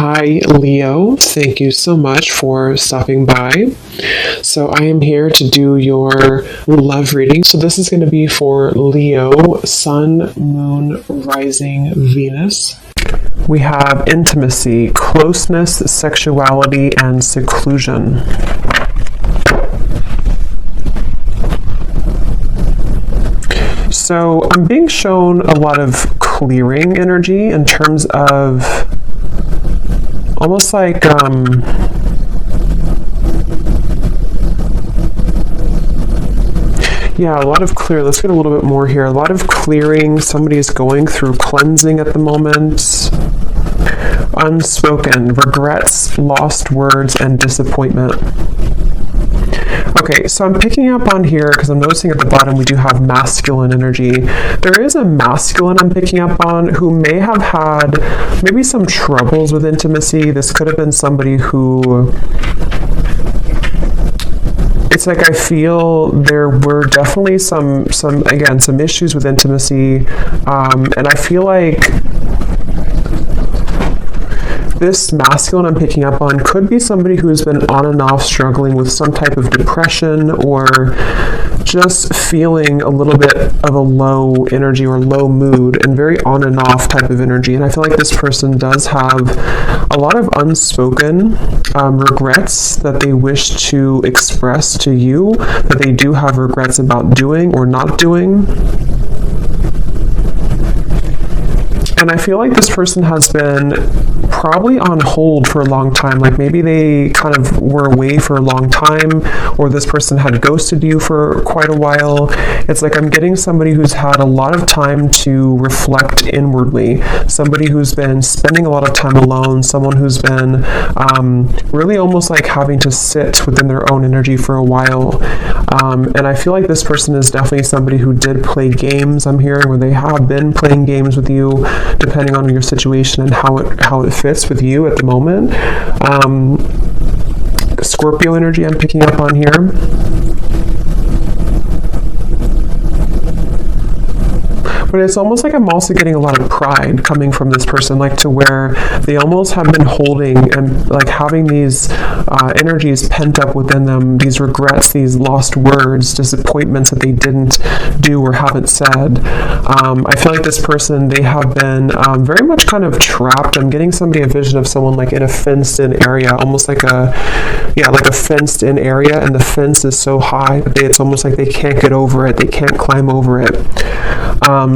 Hi, Leo. Thank you so much for stopping by. So, I am here to do your love reading. So, this is going to be for Leo, Sun, Moon, Rising, Venus. We have intimacy, closeness, sexuality, and seclusion. So, I'm being shown a lot of clearing energy in terms of almost like a lot of clear. Let's get a little bit more here. A lot of clearing. Somebody's going through cleansing at the moment. Unspoken regrets, lost words, and disappointment. Okay, so I'm picking up on here because I'm noticing at the bottom we do have masculine energy. There is a masculine I'm picking up on who may have had maybe some troubles with intimacy. This could have been somebody who... It's like I feel there were definitely some issues with intimacy, and I feel like this masculine I'm picking up on could be somebody who's been on and off struggling with some type of depression or just feeling a little bit of a low energy or low mood and very on and off type of energy. And I feel like this person does have a lot of unspoken regrets that they wish to express to you, that they do have regrets about doing or not doing. And I feel like this person has been probably on hold for a long time. Like maybe they kind of were away for a long time, or this person had ghosted you for quite a while. It's like I'm getting somebody who's had a lot of time to reflect inwardly, somebody who's been spending a lot of time alone, someone who's been really almost like having to sit within their own energy for a while. And I feel like this person is definitely somebody who did play games, I'm hearing, where they have been playing games with you, depending on your situation and how it fits with you at the moment. Scorpio energy I'm picking up on here. But it's almost like I'm also getting a lot of pride coming from this person, like to where they almost have been holding and like having these energies pent up within them, these regrets, these lost words, disappointments that they didn't do or haven't said. I feel like this person, they have been very much kind of trapped. I'm getting a vision of someone like in a fenced-in area, almost like a fenced-in area, and the fence is so high that it's almost like they can't get over it, they can't climb over it.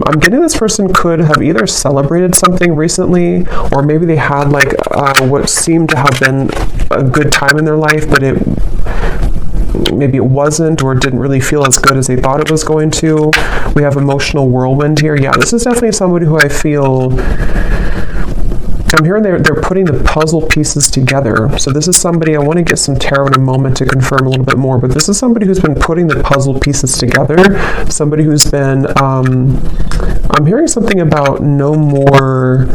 I'm getting this person could have either celebrated something recently, or maybe they had like what seemed to have been a good time in their life, but maybe it wasn't, or didn't really feel as good as they thought it was going to. We have emotional whirlwind here. Yeah, this is definitely somebody who I feel... I'm hearing they're putting the puzzle pieces together. So this is somebody, I want to get some tarot in a moment to confirm a little bit more, but this is somebody who's been putting the puzzle pieces together, somebody who's been, I'm hearing something about no more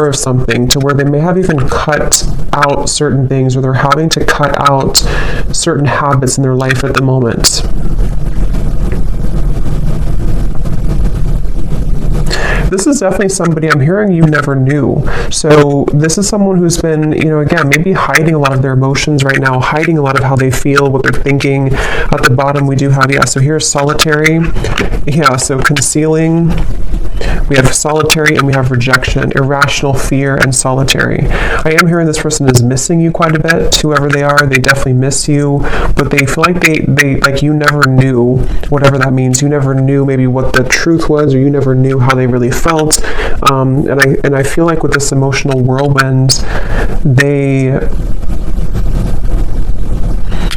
of something, to where they may have even cut out certain things, or they're having to cut out certain habits in their life at the moment. This is definitely somebody I'm hearing you never knew. So this is someone who's been, again, maybe hiding a lot of their emotions right now, hiding a lot of how they feel, what they're thinking. At the bottom we do have, so here's solitary. So concealing. We have solitary and we have rejection, irrational fear, and solitary. I am hearing this person is missing you quite a bit, whoever they are. They definitely miss you, but they feel like they like you never knew, whatever that means. You never knew maybe what the truth was, or you never knew how they really felt. And I feel like with this emotional whirlwind,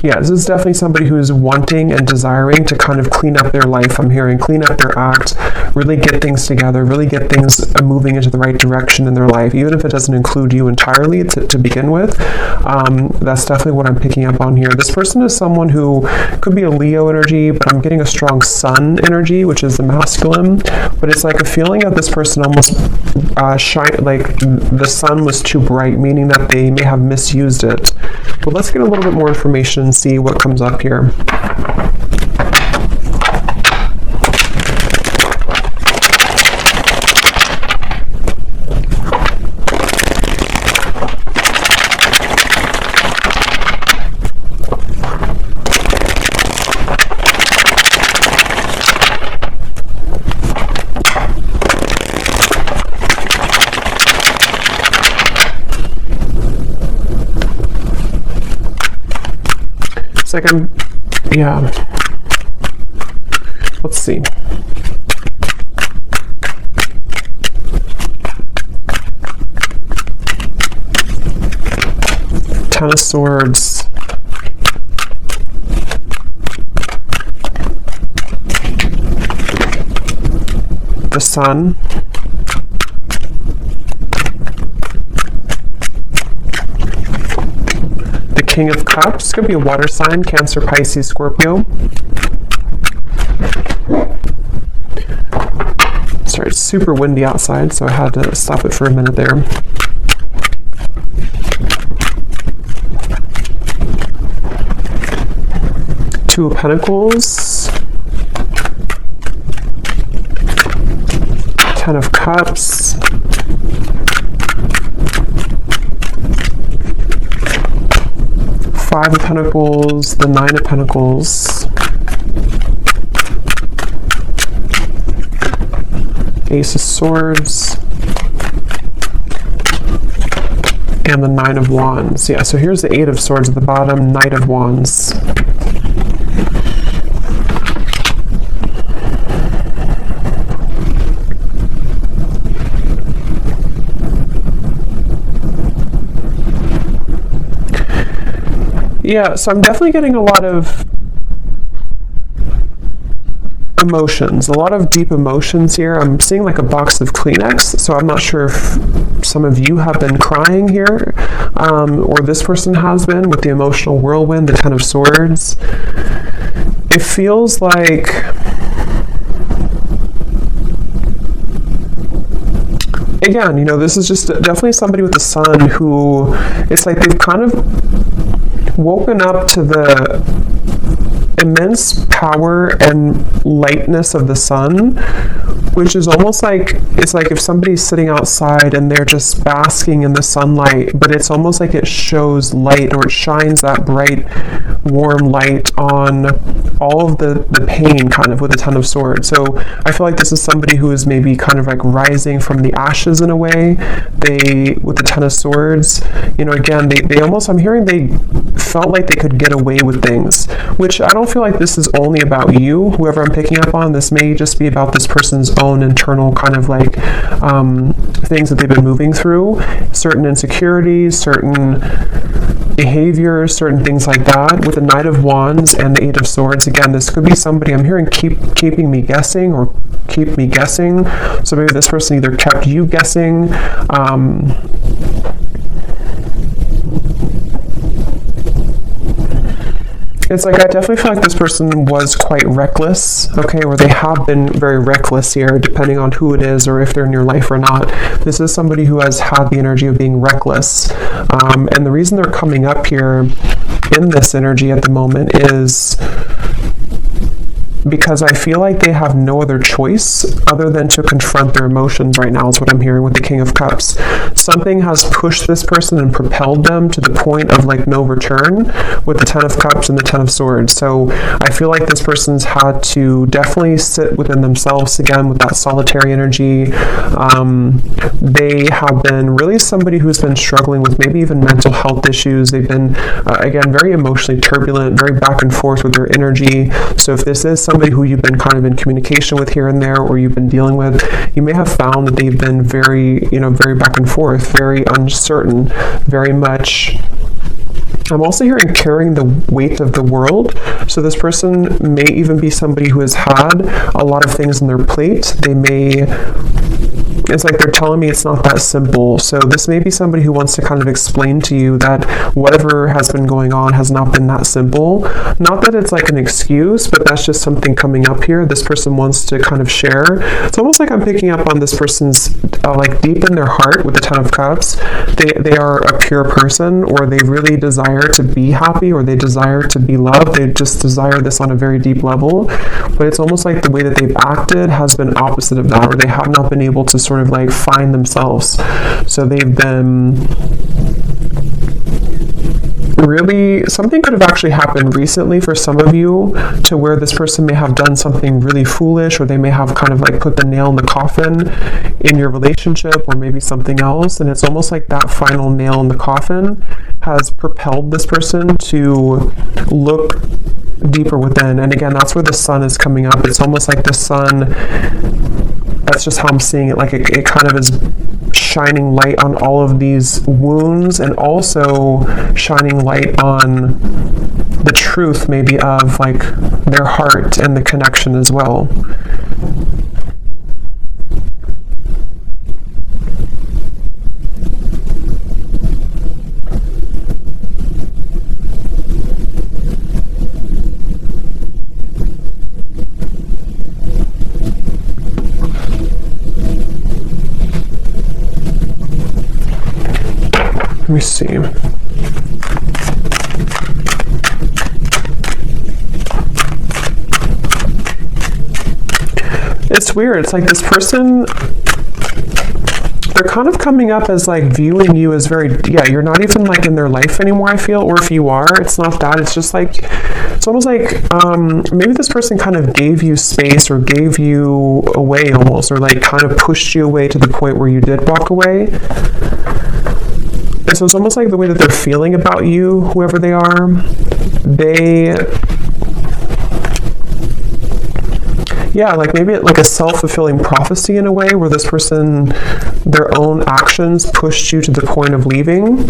this is definitely somebody who's wanting and desiring to kind of clean up their life. I'm hearing clean up their act, really get things together, really get things moving into the right direction in their life, even if it doesn't include you entirely to begin with. That's definitely what I'm picking up on here. This person is someone who could be a Leo energy, but I'm getting a strong Sun energy, which is the masculine. But it's like a feeling of this person almost like the sun was too bright, meaning that they may have misused it. But let's get a little bit more information and see what comes up here. like yeah. Let's see. Ten of Swords. The Sun. The King of Cups. Could be a water sign, Cancer, Pisces, Scorpio. Sorry, it's super windy outside, so I had to stop it for a minute there. Two of Pentacles. Ten of Cups. Five of Pentacles, the Nine of Pentacles. Ace of Swords. And the Nine of Wands. Yeah, so here's the Eight of Swords at the bottom, Knight of Wands. Yeah, so I'm definitely getting a lot of emotions, a lot of deep emotions here. I'm seeing like a box of Kleenex, so I'm not sure if some of you have been crying here, or this person has been with the emotional whirlwind, the Ten of Swords. It feels like again, you know, this is just definitely somebody with the Sun who, it's like they've kind of woken up to the immense power and lightness of the Sun, which is almost like, it's like if somebody's sitting outside and they're just basking in the sunlight, but it's almost like it shows light, or it shines that bright, warm light on all of the pain kind of with the Ten of Swords. So I feel like this is somebody who is maybe kind of like rising from the ashes in a way. They, with the Ten of Swords, you know, again, they almost, I'm hearing they felt like they could get away with things, which I don't feel like this is only about you, whoever I'm picking up on. This may just be about this person's own internal kind of like things that they've been moving through, certain insecurities, certain behaviors, certain things like that. With the Knight of Wands and the Eight of Swords, again, this could be somebody, I'm hearing keeping me guessing, or keep me guessing. So maybe this person either kept you guessing, it's like I definitely feel like this person was quite reckless, okay, or they have been very reckless here, depending on who it is or if they're in your life or not. This is somebody who has had the energy of being reckless. And the reason they're coming up here in this energy at the moment is because I feel like they have no other choice other than to confront their emotions right now, is what I'm hearing with the King of Cups. Something has pushed this person and propelled them to the point of like no return with the Ten of Cups and the Ten of Swords. So I feel like this person's had to definitely sit within themselves again with that solitary energy. They have been really somebody who's been struggling with maybe even mental health issues. They've been, again, very emotionally turbulent, very back and forth with their energy. So if this is somebody who you've been kind of in communication with here and there, or you've been dealing with, you may have found that they've been very, you know, very back and forth, very uncertain, very much. I'm also hearing carrying the weight of the world. So this person may even be somebody who has had a lot of things on their plate. They may, it's like they're telling me it's not that simple. So this may be somebody who wants to kind of explain to you that whatever has been going on has not been that simple. Not that it's like an excuse, but that's just something coming up here. This person wants to kind of share. It's almost like I'm picking up on this person's like deep in their heart with the Ten of Cups. They are a pure person, or they really desire to be happy, or they desire to be loved. They just desire this on a very deep level. But it's almost like the way that they've acted has been opposite of that, or they have not been able to sort of like find themselves. So they've been really, something could have actually happened recently for some of you, to where this person may have done something really foolish, or they may have kind of like put the nail in the coffin in your relationship, or maybe something else. And it's almost like that final nail in the coffin has propelled this person to look deeper within. And again, that's where the sun is coming up. It's almost like the sun, that's just how I'm seeing it, like it kind of is shining light on all of these wounds, and also shining light on the truth maybe of like their heart and the connection as well. Let me see. It's weird. It's like this person, they're kind of coming up as like viewing you as very, you're not even like in their life anymore, I feel. Or if you are, it's not that. It's just like, it's almost like maybe this person kind of gave you space, or gave you away almost, or like kind of pushed you away to the point where you did walk away. And so it's almost like the way that they're feeling about you, whoever they are, like maybe like a self-fulfilling prophecy in a way, where this person, their own actions pushed you to the point of leaving.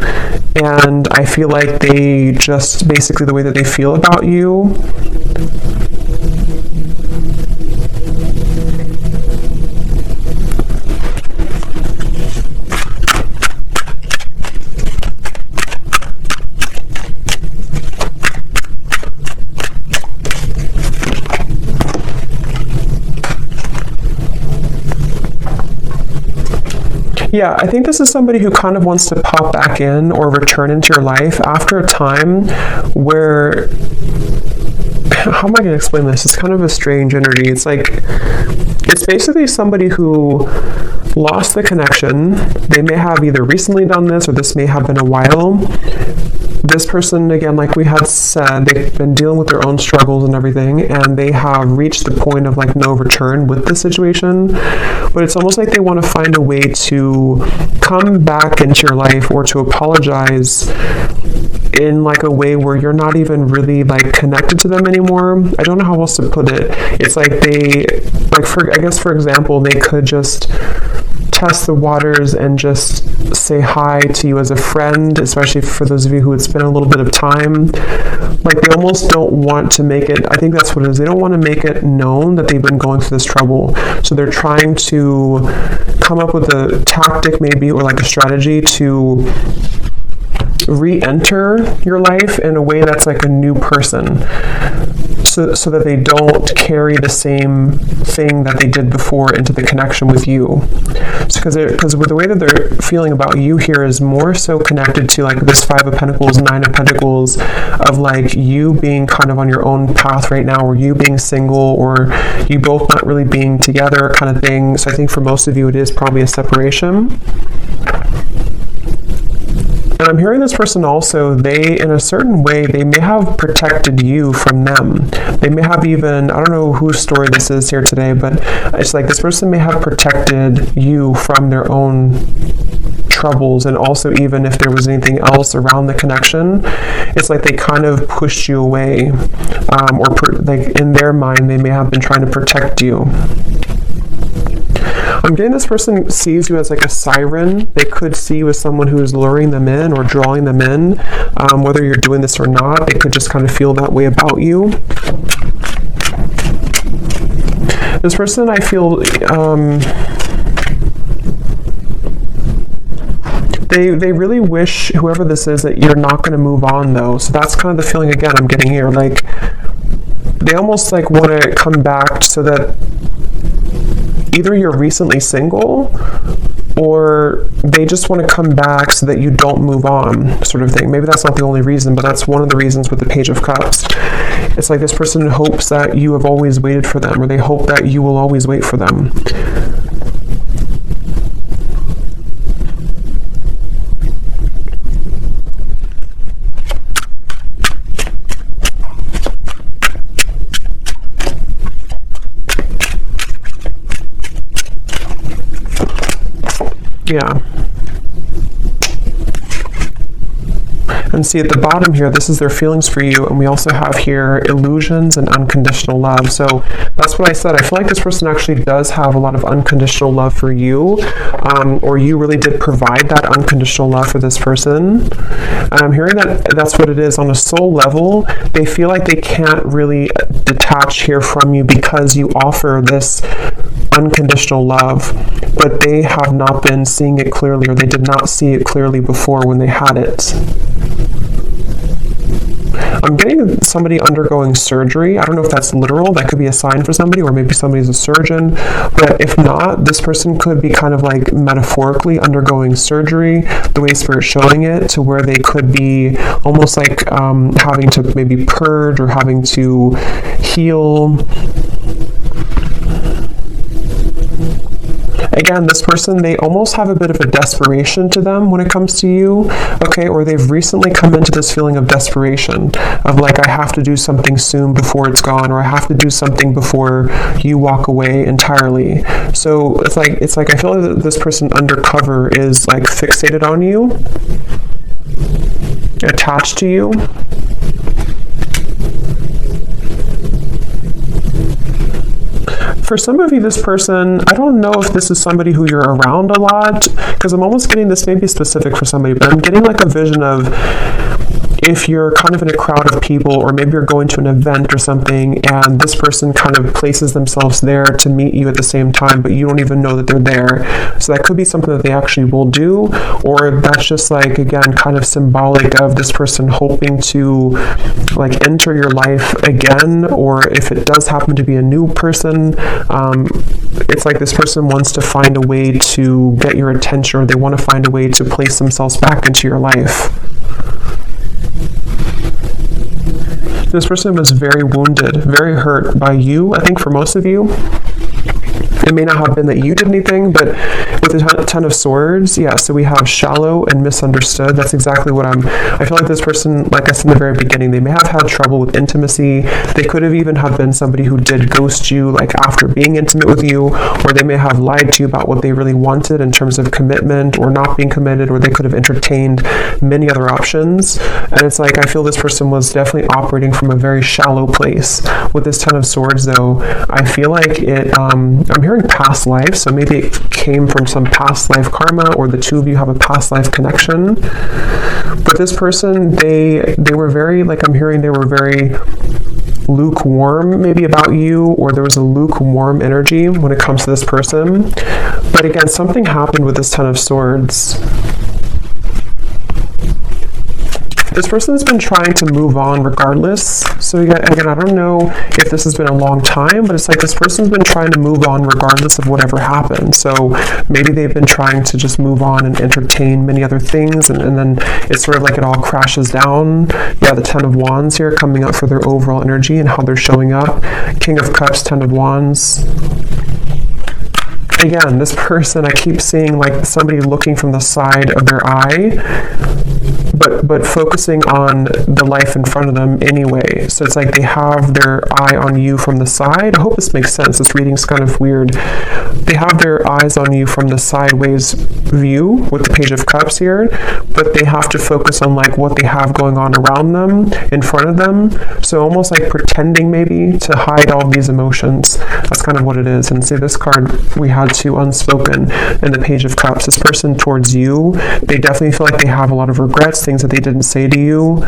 And I feel like they just, basically the way that they feel about you, I think this is somebody who kind of wants to pop back in or return into your life after a time where, how am I going to explain this? It's kind of a strange energy. It's like, it's basically somebody who lost the connection. They may have either recently done this, or this may have been a while. This person, again, like we had said, they've been dealing with their own struggles and everything, and they have reached the point of like no return with the situation. But it's almost like they want to find a way to come back into your life, or to apologize in like a way where you're not even really like connected to them anymore. I don't know how else to put it. It's like they, like I guess for example, they could just test the waters and just say hi to you as a friend, especially for those of you who it's been a little bit of time. Like they almost don't want to make it, I think that's what it is, they don't want to make it known that they've been going through this trouble. So they're trying to come up with a tactic maybe, or like a strategy to re-enter your life in a way that's like a new person, so that they don't carry the same thing that they did before into the connection with you. Because with the way that they're feeling about you here is more so connected to like this 5 of Pentacles, 9 of Pentacles, of like you being kind of on your own path right now, or you being single, or you both not really being together kind of thing. So I think for most of you it is probably a separation. And I'm hearing this person also, they, in a certain way, they may have protected you from them. They may have even, I don't know whose story this is here today, but it's like this person may have protected you from their own troubles. And also, even if there was anything else around the connection, it's like they kind of pushed you away, like in their mind, they may have been trying to protect you. I'm getting this person sees you as like a siren. They could see you as someone who is luring them in or drawing them in. Whether you're doing this or not, they could just kind of feel that way about you. This person, I feel, they really wish, whoever this is, that you're not going to move on though. So that's kind of the feeling again I'm getting here. Like they almost like want to come back so that either you're recently single, or they just want to come back so that you don't move on, sort of thing. Maybe that's not the only reason, but that's one of the reasons with the Page of Cups. It's like this person hopes that you have always waited for them, or they hope that you will always wait for them. Yeah. And see at the bottom here, this is their feelings for you, and we also have here illusions and unconditional love. So that's what I said. I feel like this person actually does have a lot of unconditional love for you, or you really did provide that unconditional love for this person. And I'm hearing that that's what it is. On a soul level, they feel like they can't really detach here from you because you offer this unconditional love, but they have not been seeing it clearly, or they did not see it clearly before when they had it. I'm getting somebody undergoing surgery. I don't know if that's literal. That could be a sign for somebody, or maybe somebody's a surgeon. But if not, this person could be kind of like metaphorically undergoing surgery, the way Spirit's showing it, to where they could be almost like having to maybe purge or having to heal. Again, this person, they almost have a bit of a desperation to them when it comes to you, okay? Or they've recently come into this feeling of desperation, of like, I have to do something soon before it's gone, or I have to do something before you walk away entirely. So it's like I feel like this person undercover is like fixated on you, attached to you. For some of you, this person, I don't know if this is somebody who you're around a lot, because I'm almost getting this maybe specific for somebody, but I'm getting like a vision of if you're kind of in a crowd of people, or maybe you're going to an event or something, and this person kind of places themselves there to meet you at the same time, but you don't even know that they're there. So that could be something that they actually will do, or that's just like, again, kind of symbolic of this person hoping to like enter your life again, or if it does happen to be a new person, it's like this person wants to find a way to get your attention, or they want to find a way to place themselves back into your life. This person was very wounded, very hurt by you, I think for most of you. It may not have been that you did anything, but with the Ten of Swords, yeah, so we have shallow and misunderstood. That's exactly what I feel like this person, like I said in the very beginning, they may have had trouble with intimacy. They could have even have been somebody who did ghost you, like after being intimate with you, or they may have lied to you about what they really wanted in terms of commitment or not being committed, or they could have entertained many other options. And it's like, I feel this person was definitely operating from a very shallow place. With this Ten of Swords, though, I feel like it, I'm hearing past life, so maybe it came from some past life karma, or the two of you have a past life connection. But this person, they were very, like I'm hearing, they were very lukewarm maybe about you, or there was a lukewarm energy when it comes to this person. But again, something happened with this Ten of Swords. This person's been trying to move on regardless. So again, I don't know if this has been a long time, but it's like this person's been trying to move on regardless of whatever happened. So maybe they've been trying to just move on and entertain many other things, and then it's sort of like it all crashes down. Yeah, the Ten of Wands here coming up for their overall energy and how they're showing up. King of Cups, Ten of Wands. Again, this person, I keep seeing like somebody looking from the side of their eye, but focusing on the life in front of them anyway. So it's like they have their eye on you from the side. I hope this makes sense. This reading's kind of weird. They have their eyes on you from the sideways view with the Page of Cups here, but they have to focus on like what they have going on around them, in front of them. So almost like pretending maybe to hide all these emotions. That's kind of what it is. And see, this card we had to unspoken in the Page of Cups. This person towards you, they definitely feel like they have a lot of regrets, things that they didn't say to you.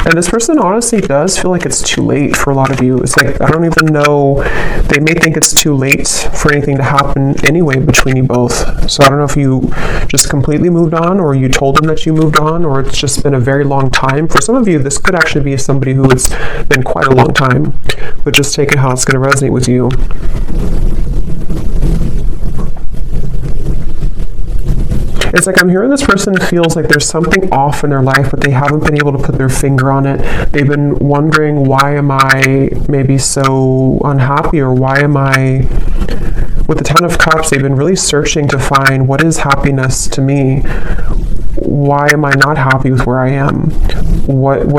And this person honestly does feel like it's too late for a lot of you. It's like, I don't even know, they may think it's too late for anything to happen anyway between you both. So I don't know if you just completely moved on, or you told them that you moved on, or it's just been a very long time. For some of you, this could actually be somebody who it's been quite a long time, but just take it how it's going to resonate with you. It's like I'm hearing this person feels like there's something off in their life, but they haven't been able to put their finger on it. They've been wondering, why am I maybe so unhappy, or why am I... With the Ten of Cups, they've been really searching to find what is happiness to me. why am I not happy with where I am? Why am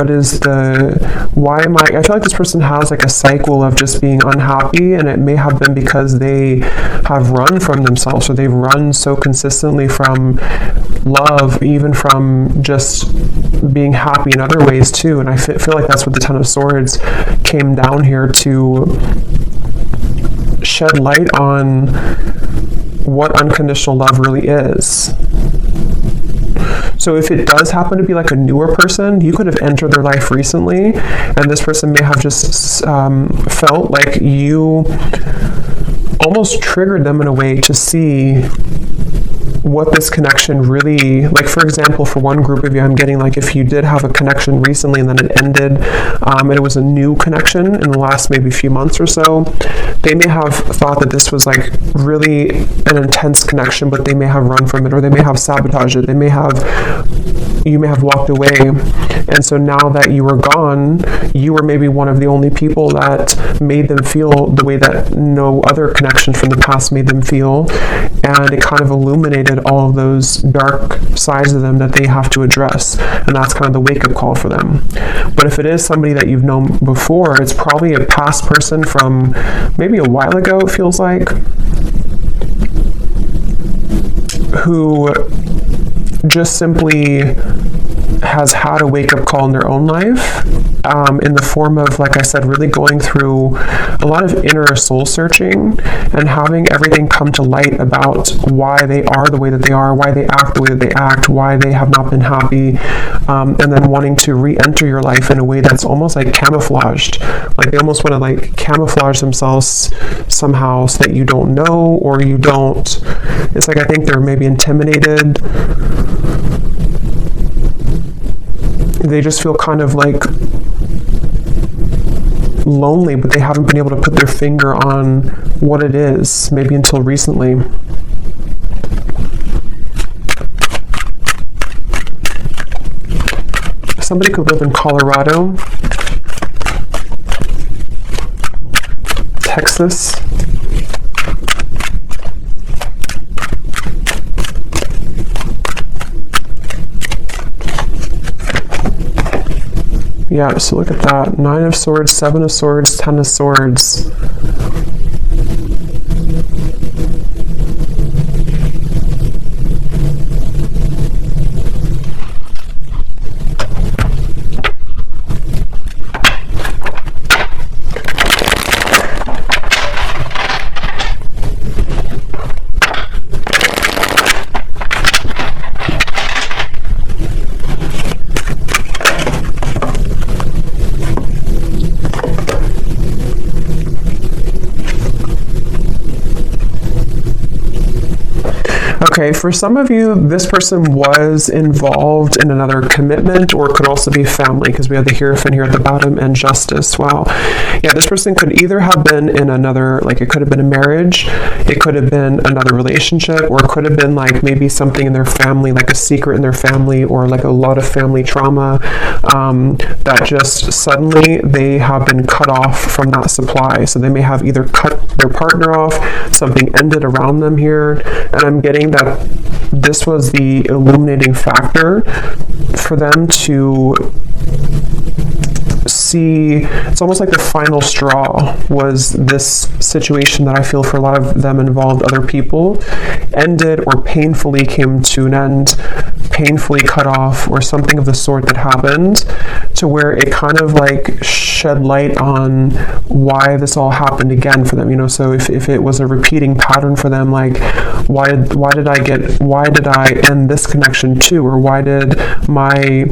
I feel like this person has like a cycle of just being unhappy, and it may have been because they have run from themselves, or they've run so consistently from love, even from just being happy in other ways too. And I feel like that's what the Ten of Swords came down here to shed light on, what unconditional love really is. So if it does happen to be like a newer person, you could have entered their life recently, and this person may have just felt like you almost triggered them in a way to see what this connection really, like for example, for one group of you, I'm getting like if you did have a connection recently and then it ended, and it was a new connection in the last maybe few months or so, they may have thought that this was like really an intense connection, but they may have run from it, or they may have sabotaged it. You may have walked away, and so now that you were gone, you were maybe one of the only people that made them feel the way that no other connection from the past made them feel, and it kind of illuminated all of those dark sides of them that they have to address, and that's kind of the wake-up call for them. But if it is somebody that you've known before, it's probably a past person from maybe a while ago, it feels like, who just simply has had a wake-up call in their own life, in the form of, like I said, really going through a lot of inner soul searching and having everything come to light about why they are the way that they are, why they act the way that they act, why they have not been happy, and then wanting to re-enter your life in a way that's almost like camouflaged. Like they almost want to like camouflage themselves somehow so that you don't know, or you don't. It's like I think they're maybe intimidated. They just feel kind of like lonely, but they haven't been able to put their finger on what it is, maybe until recently. Somebody could live in Colorado, Texas, yeah, so look at that. 9 of Swords, 7 of Swords, 10 of Swords. Okay, for some of you, this person was involved in another commitment, or it could also be family, because we have the Hierophant here at the bottom and Justice. Wow. Yeah, this person could either have been in another, like it could have been a marriage, it could have been another relationship, or it could have been like maybe something in their family, like a secret in their family, or like a lot of family trauma, that just suddenly they have been cut off from that supply. So they may have either cut their partner off, something ended around them here, and I'm getting that this was the illuminating factor for them to see. It's almost like the final straw was this situation that I feel for a lot of them involved other people, ended or painfully came to an end, painfully cut off, or something of the sort that happened, to where it kind of like shed light on why this all happened again for them, you know. So if it was a repeating pattern for them, like why did I end this connection too, or why did my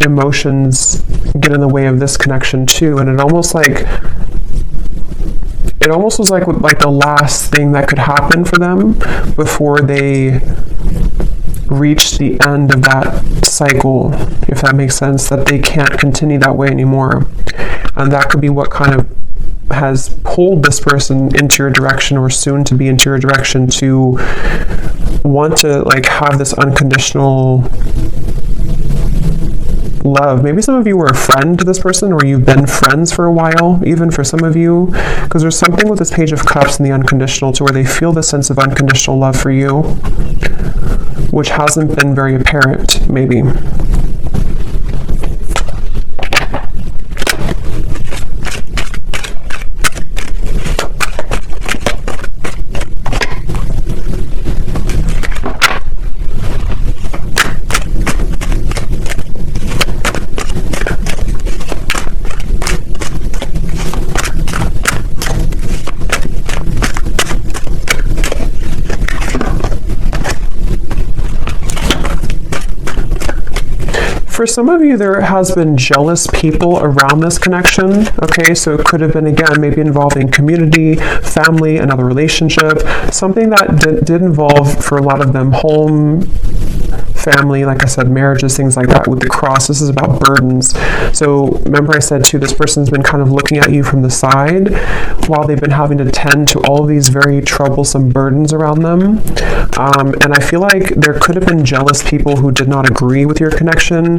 emotions get in the way of this connection too? And it almost was like the last thing that could happen for them before they reach the end of that cycle, if that makes sense, that they can't continue that way anymore. And that could be what kind of has pulled this person into your direction, or soon to be into your direction, to want to like have this unconditional love. Maybe some of you were a friend to this person, or you've been friends for a while, even for some of you, because there's something with this Page of Cups and the unconditional, to where they feel the sense of unconditional love for you. which hasn't been very apparent, maybe. For some of you, there has been jealous people around this connection, okay? So it could have been, again, maybe involving community, family, another relationship, something that did involve, for a lot of them, home, family, like I said, marriages, things like that. With the cross, this is about burdens. So remember I said too, this person's been kind of looking at you from the side while they've been having to tend to all of these very troublesome burdens around them. And I feel like there could have been jealous people who did not agree with your connection,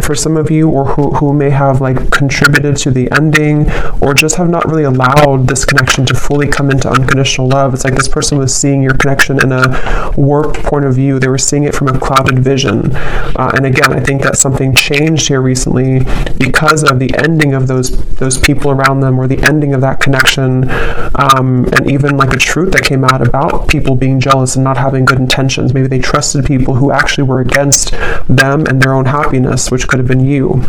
for some of you, or who may have like contributed to the ending, or just have not really allowed this connection to fully come into unconditional love. It's like this person was seeing your connection in a warped point of view. They were seeing it from a clouded vision. And again, I think that something changed here recently because of the ending of those people around them, or the ending of that connection, and even like a truth that came out about people being jealous and not having good intentions. Maybe they trusted people who actually were against them and their own happiness, which could have been you.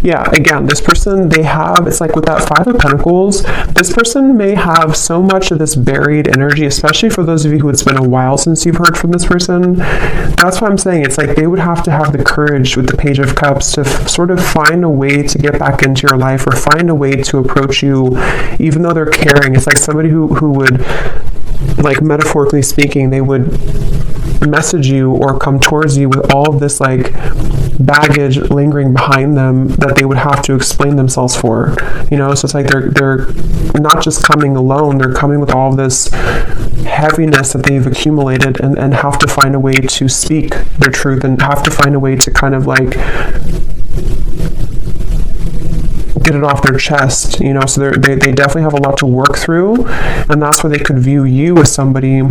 Yeah, again, this person, it's like with that Five of Pentacles, this person may have so much of this buried energy, especially for those of you who it's been a while since you've heard from this person. That's what I'm saying. It's like they would have to have the courage with the Page of Cups to sort of find a way to get back into your life, or find a way to approach you, even though they're caring. It's like somebody who would, like metaphorically speaking, they would message you or come towards you with all of this like baggage lingering behind them that they would have to explain themselves for, so it's like they're not just coming alone, they're coming with all of this heaviness that they've accumulated, and have to find a way to speak their truth, and have to find a way to kind of like get it off their chest, so they definitely have a lot to work through, and that's where they could view you as somebody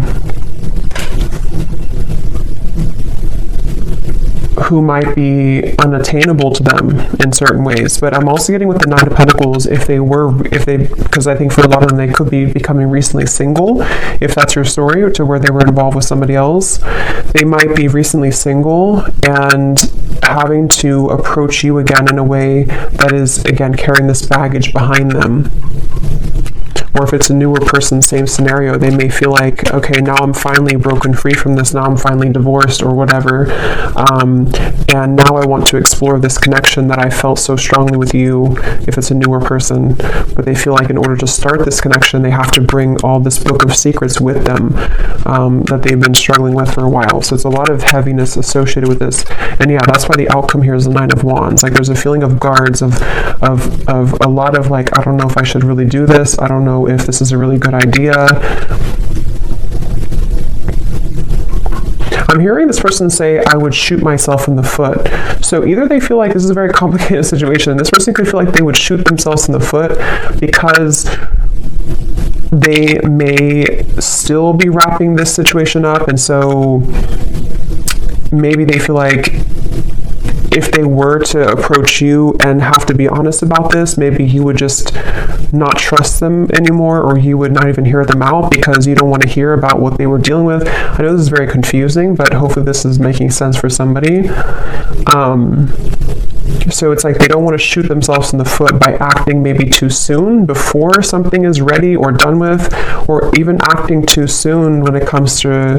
who might be unattainable to them in certain ways. But I'm also getting with the Nine of Pentacles, because I think for a lot of them, they could be becoming recently single, if that's your story, to where they were involved with somebody else. They might be recently single and having to approach you again in a way that is, again, carrying this baggage behind them. Or if it's a newer person, same scenario, they may feel like, okay, now I'm finally broken free from this, now I'm finally divorced or whatever, and now I want to explore this connection that I felt so strongly with you, if it's a newer person. But they feel like in order to start this connection, they have to bring all this book of secrets with them, that they've been struggling with for a while. So it's a lot of heaviness associated with this. And yeah, that's why the outcome here is the Nine of Wands. Like there's a feeling of guards, of a lot of like, I don't know if I should really do this, I don't know if this is a really good idea. I'm hearing this person say, I would shoot myself in the foot. So either they feel like this is a very complicated situation. This person could feel like they would shoot themselves in the foot because they may still be wrapping this situation up. And so maybe they feel like if they were to approach you and have to be honest about this, maybe you would just not trust them anymore, or you would not even hear them out because you don't want to hear about what they were dealing with. I know this is very confusing, but hopefully this is making sense for somebody. So it's like they don't want to shoot themselves in the foot by acting maybe too soon before something is ready or done with, or even acting too soon when it comes to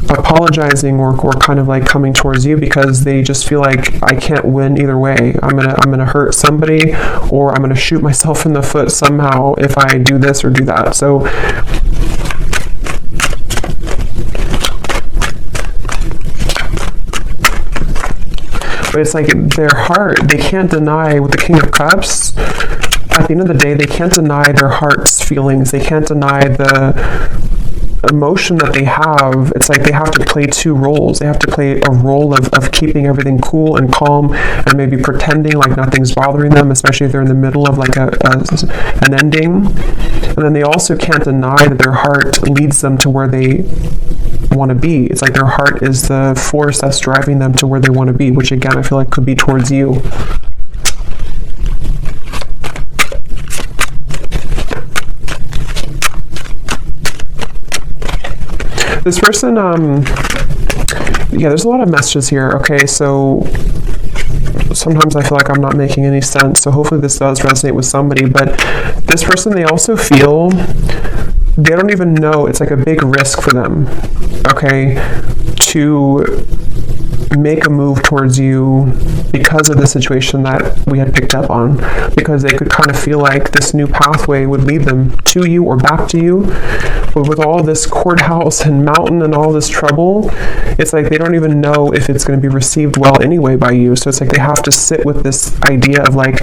apologizing or kind of like coming towards you, because they just feel like I can't win either way. I'm gonna hurt somebody, or I'm gonna shoot myself in the foot somehow if I do this or do that. So but it's like their heart, they can't deny, with the King of Cups, at the end of the day, they can't deny their heart's feelings. They can't deny emotion that they have, it's like they have to play two roles. They have to play a role of keeping everything cool and calm and maybe pretending like nothing's bothering them, especially if they're in the middle of like an ending. And then they also can't deny that their heart leads them to where they want to be. It's like their heart is the force that's driving them to where they want to be, which again I feel like could be towards you. This person, yeah, there's a lot of messages here. Okay, so sometimes I feel like I'm not making any sense, so hopefully this does resonate with somebody. But this person, they also feel, they don't even know, it's like a big risk for them, okay, to make a move towards you because of the situation that we had picked up on, because they could kind of feel like this new pathway would lead them to you or back to you. But with all this courthouse and mountain and all this trouble, it's like they don't even know if it's going to be received well anyway by you. So it's like they have to sit with this idea of like,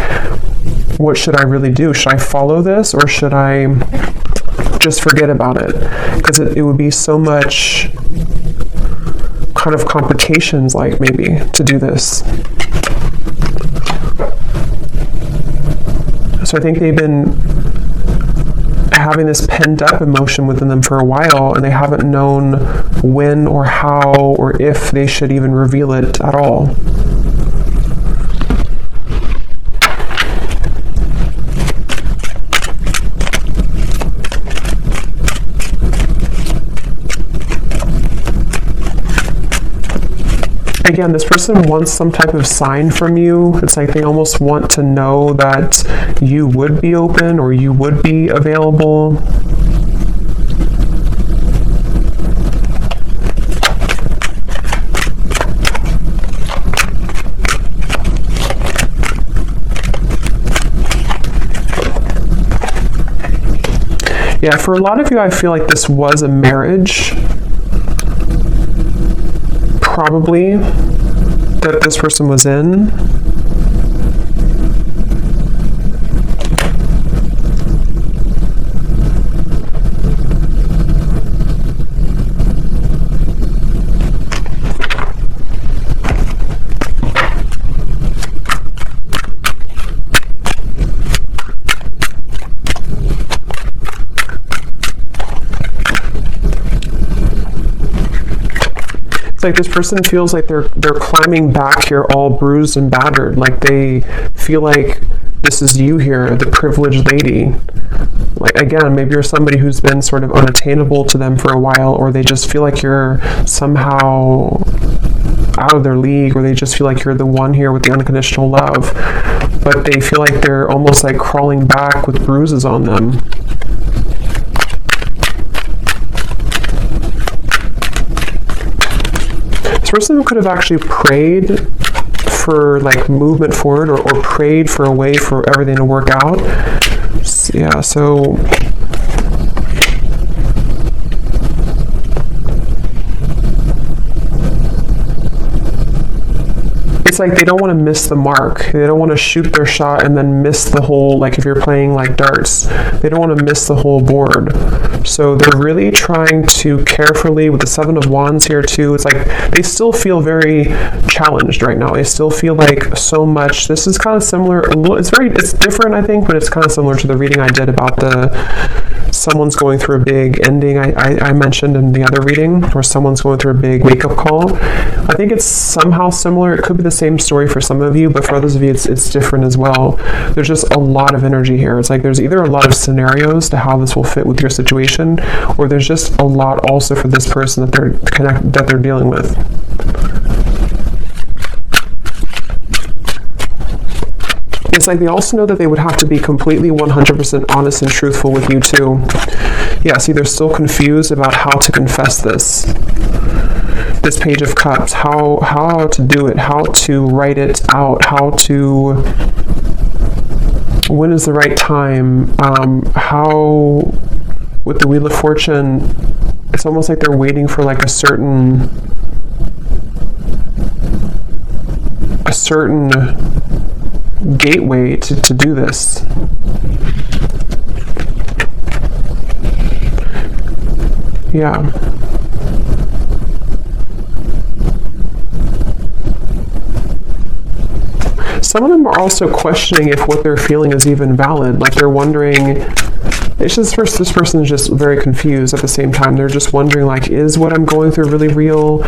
what should I really do? Should I follow this or should I just forget about it? Because it would be so much kind of complications, like maybe to do this. So I think they've been having this pent up emotion within them for a while, and they haven't known when or how or if they should even reveal it at all. Again, this person wants some type of sign from you. It's like they almost want to know that you would be open or you would be available. Yeah, for a lot of you, I feel like this was a marriage. Probably that this person was in. It's like this person feels like they're climbing back here all bruised and battered. Like they feel like this is you here, the privileged lady. Like again, maybe you're somebody who's been sort of unattainable to them for a while, or they just feel like you're somehow out of their league, or they just feel like you're the one here with the unconditional love. But they feel like they're almost like crawling back with bruises on them. Person could have actually prayed for like movement forward, or prayed for a way for everything to work out. Yeah, so it's like they don't want to miss the mark. They don't want to shoot their shot and then miss the whole, like if you're playing like darts, they don't want to miss the whole board. So they're really trying to carefully, with the Seven of Wands here too, it's like they still feel very challenged right now. They still feel like so much. This is kind of similar, it's different I think, but it's kind of similar to the reading I did about someone's going through a big ending I mentioned in the other reading, where someone's going through a big wake-up call. I think it's somehow similar. It could be the same story for some of you, but for others of you it's different as well. There's just a lot of energy here. It's like there's either a lot of scenarios to how this will fit with your situation, or there's just a lot also for this person that they're dealing with. It's like they also know that they would have to be completely 100% honest and truthful with you too. Yeah, see, they're still confused about how to confess this Page of Cups, how to do it, how to write it out, when is the right time, how, with the Wheel of Fortune, it's almost like they're waiting for like a certain gateway to do this. Yeah. Some of them are also questioning if what they're feeling is even valid. Like they're wondering, it's just this person is just very confused at the same time. They're just wondering, like, is what I'm going through really real?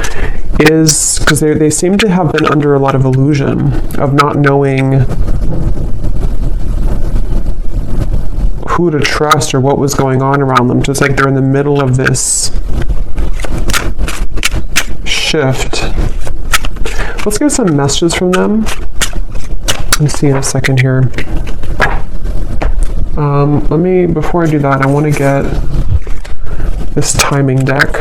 Because they seem to have been under a lot of illusion of not knowing who to trust or what was going on around them. Just like they're in the middle of this shift. Let's get some messages from them. Let's see in a second here. Before I do that, I want to get this timing deck.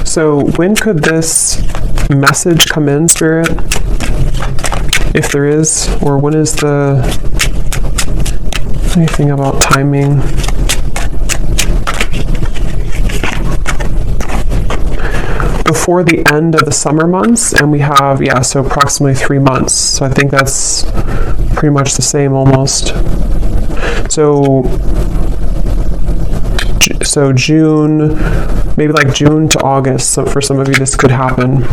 So when could this message come in, Spirit? If there is, or when is anything about timing? Before the end of the summer months, and we have, so approximately 3 months. So I think that's pretty much the same almost. So June, maybe like June to August. So for some of you, this could happen.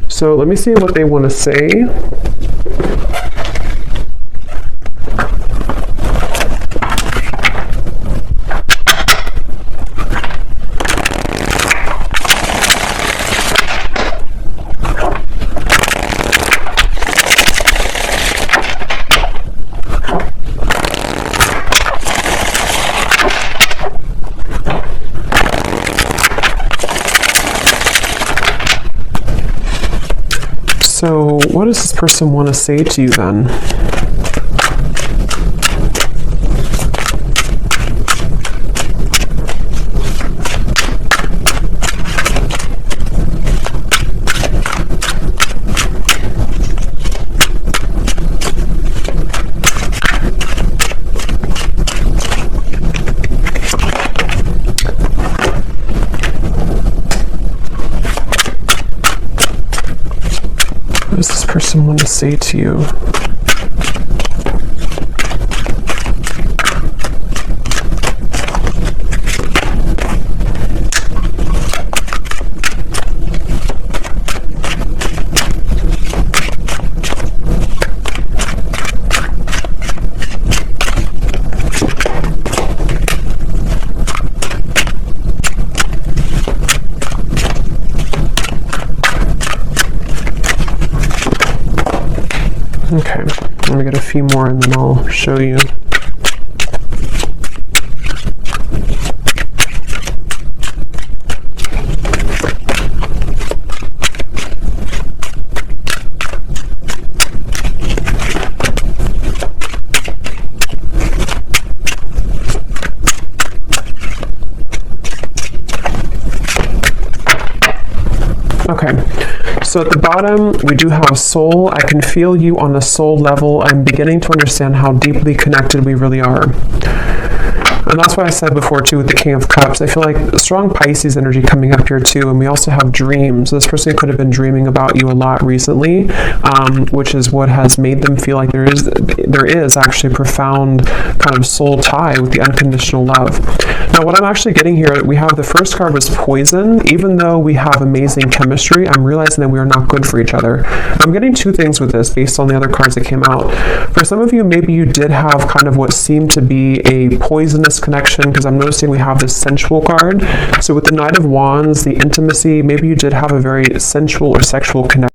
So let me see what they want to say. So what does this person want to say to you then? What does this person want to say to you? Okay, let me get a few more and then I'll show you. Okay. So at the bottom, we do have soul. I can feel you on a soul level. I'm beginning to understand how deeply connected we really are. And that's what I said before, too, with the King of Cups. I feel like a strong Pisces energy coming up here, too. And we also have dreams. This person could have been dreaming about you a lot recently, which is what has made them feel like there is actually a profound kind of soul tie with the unconditional love. Now, what I'm actually getting here, we have the first card was poison. Even though we have amazing chemistry, I'm realizing that we are not good for each other. I'm getting two things with this based on the other cards that came out. For some of you, maybe you did have kind of what seemed to be a poisonous connection, because I'm noticing we have this sensual card. So with the Knight of Wands, the intimacy, maybe you did have a very sensual or sexual connection